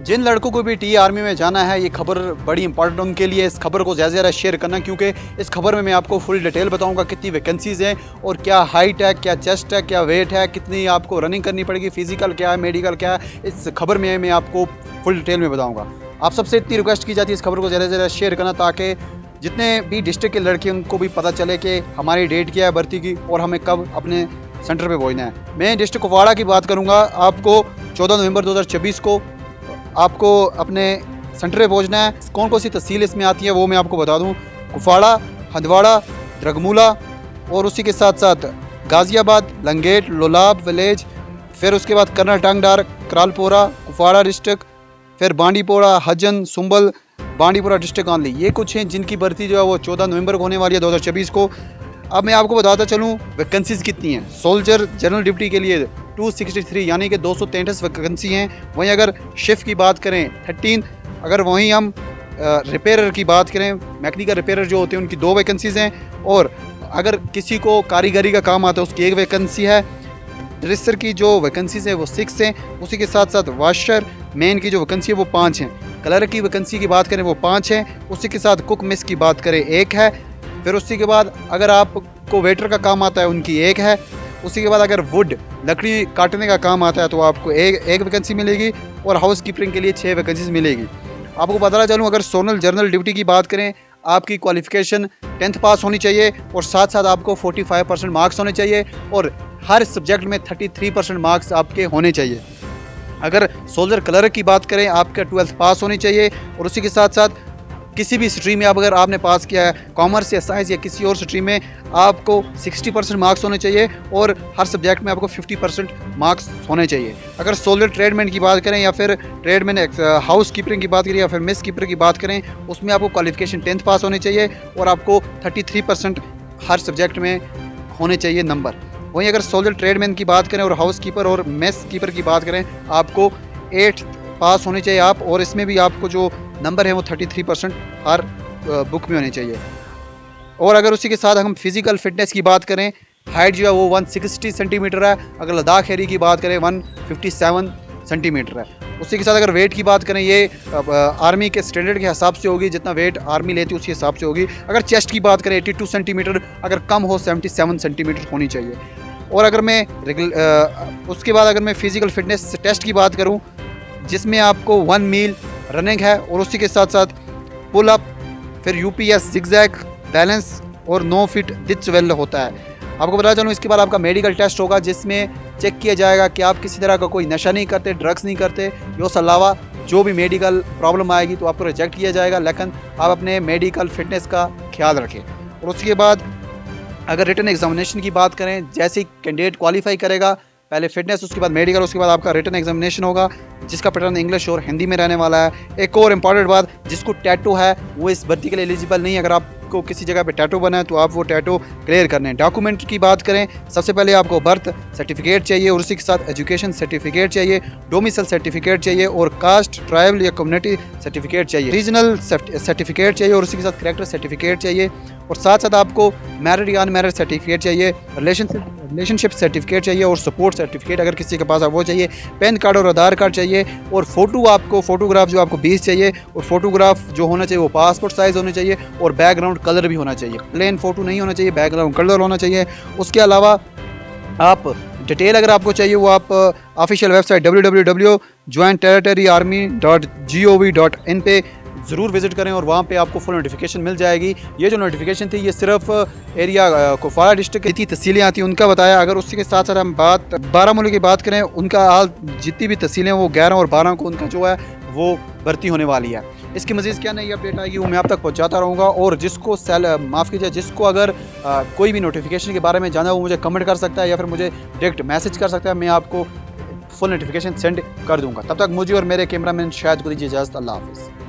जिन लड़कों को भी टी आर्मी में जाना है, ये खबर बड़ी इंपॉर्टेंट उनके लिए। इस खबर को ज़्यादा से ज़्यादा शेयर करना, क्योंकि इस खबर में मैं आपको फुल डिटेल बताऊंगा कितनी वैकेंसीज़ हैं और क्या हाइट है, क्या चेस्ट है, क्या वेट है, कितनी आपको रनिंग करनी पड़ेगी, फिजिकल क्या है, मेडिकल क्या है। इस खबर में मैं आपको फुल डिटेल में बताऊँगा। आप सबसे इतनी रिक्वेस्ट की जाती है इस खबर को ज़्यादा से ज़्यादा शेयर करना, ताकि जितने भी डिस्ट्रिक्ट के लड़के उनको भी पता चले कि हमारी डेट क्या है भर्ती की और हमें कब अपने सेंटर पे पहुंचना है। मैं डिस्ट्रिक्ट कुपवाड़ा की बात करूंगा। आपको 14 नवंबर 2024 को आपको अपने सेंटर पे पहुंचना है। कौन कौन सी तहसील इसमें आती है वो मैं आपको बता दूं। कुपवाड़ा, हंदवाड़ा, द्रगमूला और उसी के साथ साथ गाज़ियाबाद, लंगेट, लोलाब विलेज, फिर उसके बाद कर्नल टांगडार, करालपोरा, कुपवाड़ा डिस्ट्रिक्ट, फिर बांडीपोरा, हजन, सुंबल, बांडीपोरा डिस्ट्रिक्ट ऑनली। ये कुछ हैं जिनकी भर्ती जो है वो 14 नवंबर को होने वाली है 2024 को। अब मैं आपको बताता चलूँ वैकेंसीज़ कितनी हैं। सोल्जर जनरल ड्यूटी के लिए 263 यानी कि 233 वैकेंसी हैं। वहीं अगर शिफ्ट की बात करें 13, अगर वहीं हम रिपेयरर की बात करें, मैकेनिकल रिपेयरर जो होते हैं उनकी 2 वैकेंसीज़ हैं। और अगर किसी को कारीगरी का काम आता है उसकी 1 वैकेंसी है। ड्रेसर की जो वैकेंसीज़ है वो 6 हैं। उसी के साथ साथ वाशर मेन की जो वैकेंसी है वो 5 हैं। क्लर्क की वैकेंसी की बात करें वो 5 हैं। उसी के साथ कुक मिस की बात करें 1 है। फिर उसी के बाद अगर आपको वेटर का काम आता है उनकी 1 है। उसी के बाद अगर वुड लकड़ी काटने का काम आता है तो आपको एक वैकेंसी मिलेगी और हाउस कीपिंग के लिए 6 वैकेंसीज मिलेगी। आपको बताना चलूँ, अगर सोनल जनरल ड्यूटी की बात करें, आपकी क्वालिफिकेशन 10th पास होनी चाहिए और साथ साथ आपको 45% मार्क्स होने चाहिए और हर सब्जेक्ट में 33% मार्क्स आपके होने चाहिए। अगर सोल्जर क्लर्क की बात करें, आपका 12th पास होनी चाहिए और उसी के साथ साथ किसी भी स्ट्रीम में अगर आपने पास किया है, कॉमर्स या साइंस या किसी और स्ट्रीम में, आपको 60% मार्क्स होने चाहिए और हर सब्जेक्ट में आपको 50% मार्क्स होने चाहिए। अगर सोल्जर ट्रेडमैन की बात करें या फिर ट्रेडमैन हाउस कीपिंग की बात करें या फिर मिस कीपर की बात करें, उसमें आपको क्वालिफिकेशन 10th पास होनी चाहिए और आपको 33% हर सब्जेक्ट में होने चाहिए नंबर। वहीं अगर सोल्जर ट्रेडमैन की बात करें और हाउस कीपर और मेस कीपर की बात करें, आपको 8th पास होने चाहिए आप, और इसमें भी आपको जो नंबर है वो 33% हर बुक में होने चाहिए। और अगर उसी के साथ हम फिज़िकल फिटनेस की बात करें, हाइट जो है वो 160 सेंटीमीटर है। अगर लद्दाख एरिया की बात करें 157 सेंटीमीटर है। उसी के साथ अगर वेट की बात करें, ये आर्मी के स्टैंडर्ड के हिसाब से होगी, जितना वेट आर्मी लेती है उसी हिसाब से होगी। अगर चेस्ट की बात करें 82 सेंटीमीटर, अगर कम हो 77 सेंटीमीटर होनी चाहिए। और अगर मैं उसके बाद अगर मैं फिज़िकल फिटनेस टेस्ट की बात करूं, जिसमें आपको 1 मील रनिंग है और उसी के साथ साथ पुल अप, फिर यूपीएस, जिगजैग, बैलेंस और 9 फीट डिच वेल होता है। आपको बता चलूँ, इसके बाद आपका मेडिकल टेस्ट होगा जिसमें चेक किया जाएगा कि आप किसी तरह का कोई नशा नहीं करते, ड्रग्स नहीं करते। उसके अलावा जो भी मेडिकल प्रॉब्लम आएगी तो आपको रिजेक्ट किया जाएगा, लेकिन आप अपने मेडिकल फिटनेस का ख्याल रखें। और उसके बाद अगर रिटन एग्जामिनेशन की बात करें, जैसे ही कैंडिडेट क्वालिफाई करेगा, पहले फिटनेस, उसके बाद मेडिकल, उसके बाद आपका रिटन एग्जामिनेशन होगा जिसका पैटर्न इंग्लिश और हिंदी में रहने वाला है। एक और इम्पॉर्टेंट बात, जिसको टैटू है वो इस भर्ती के लिए एलिजिबल नहीं है। अगर आपको किसी जगह पे टैटू बना है तो आप वो टैटू क्लियर करने हैं। डॉक्यूमेंट की बात करें, सबसे पहले आपको बर्थ सर्टिफिकेट चाहिए और उसी के साथ एजुकेशन सर्टिफिकेट चाहिए, डोमिसाइल सर्टिफिकेट चाहिए और कास्ट, ट्राइबल या कम्युनिटी सर्टिफिकेट चाहिए, रीजनल सर्टिफिकेट चाहिए और उसी के साथ करेक्टर सर्टिफिकेट चाहिए और साथ साथ आपको मैरिड या अनमैरिड सर्टिफिकेट चाहिए, रिलेशनशिप सर्टिफिकेट चाहिए और सपोर्ट सर्टिफिकेट अगर किसी के पास है वो चाहिए। पैन कार्ड और आधार कार्ड चाहिए और फोटोग्राफ जो आपको 20 चाहिए और फोटोग्राफ जो होना चाहिए वो पासपोर्ट साइज़ होने चाहिए और बैकग्राउंड कलर भी होना चाहिए। प्लेन फ़ोटो नहीं होना चाहिए, बैकग्राउंड कलर होना चाहिए। उसके अलावा आप डिटेल अगर आपको चाहिए वो आप ऑफिशियल वेबसाइट www.jointterritoryaarmy.gov.in पे ज़रूर विज़िट करें और वहाँ पे आपको फुल नोटिफिकेशन मिल जाएगी। ये जो नोटिफिकेशन थी ये सिर्फ एरिया कुपवाड़ा डिस्ट्रिक्ट की तहसीलें आती हैं उनका बताया। अगर उसके साथ साथ हम बारामूला की बात करें, उनका हाल जितनी भी तहसीलें वो 11 और 12 को उनका जो है वो भर्ती होने वाली है। इसकी मज़ीद क्या नई अपडेट आएगी वो मैं आप तक पहुँचाता रहूँगा। और जिसको जिसको अगर कोई भी नोटिफिकेशन के बारे में जाना हो, मुझे कमेंट कर सकता है या फिर मुझे डायरेक्ट मैसेज कर सकता है, मैं आपको फुल नोटिफिकेशन सेंड कर दूँगा। तब तक मुझे और मेरे कैमरामैन शायद को दीजिए इजाज़त। अल्लाह हाफ़िज़।